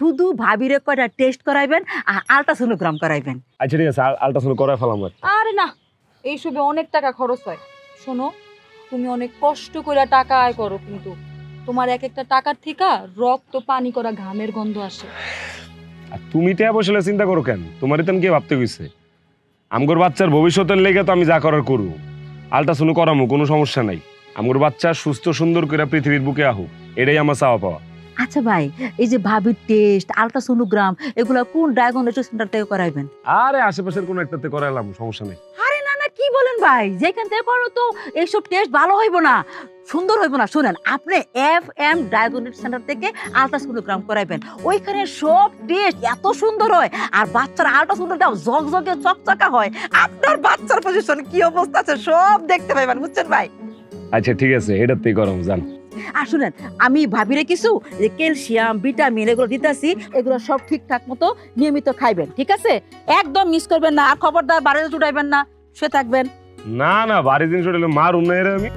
শুধু ভাবিরে কয়টা টেস্ট করাইবেন আর আল্ট্রাসোনোগ্রাম করাইবেন। আচ্ছা ঠিক আছে, আল্ট্রাসাউন্ড করায় ফেলাম। আরে না, এইসবে অনেক টাকা খরচ হয়। শোনো, তুমি অনেক কষ্ট করে টাকা আয় করো, কিন্তু তোমার এক একটা টাকার থেকে রক্ত পানি করা ঘামের গন্ধ আসে। আর তুমি তো বসলে চিন্তা করো কেন? তোমারই তো কে ভাবতে গেছে? আমগোর বাচ্চার ভবিষ্যতের লেগে তো আমি যা করার করবো। আল্ট্রাসাউন্ড করামো, কোনো সমস্যা নাই। আমগোর বাচ্চা সুস্থ সুন্দর করে পৃথিবীর বুকে আহুক, এটাই আমার চাওয়া পাওয়া। আচ্ছা ভাই, এই যে ভাবির টেস্ট আল্ট্রাসোনোগ্রাম এগুলা কোন ডায়াগনস্টিক সেন্টার থেকে করাইবেন? আরে আশেপাশের কোনো একটাতে করাইলাম, সমস্যা নেই। আরে না না, কি বলেন ভাই, যেখান থেকে করো তো এইসব টেস্ট ভালো হইব না, সুন্দর হইব না। শুনেন, আপনি FM ডায়াগনস্টিক সেন্টার থেকে আল্ট্রাসোনোগ্রাম করাইবেন। ওইখানে সব টেস্ট এত সুন্দর হয়, আর বাচ্চার আল্ট্রাসোনোগ্রাম ঝকঝকে চকচকা হয়। আপনার বাচ্চার পজিশন কি অবস্থা আছে সব দেখতে পাইবেন, বুঝছেন ভাই? আচ্ছা ঠিক আছে, এটাতেই করাম, জান। আর শুনেন, আমি ভাবিরে কিছু যে ক্যালসিয়াম ভিটামিন এগুলো দিতেছি, এগুলো সব ঠিকঠাক মতো নিয়মিত খাইবেন, ঠিক আছে? একদম মিস করবেন না, আর খবরদার বাড়িতে চুটাইবেন না, শুয়ে থাকবেন। না না, বাড়ি জিনিস মার উন্নয়নের আমি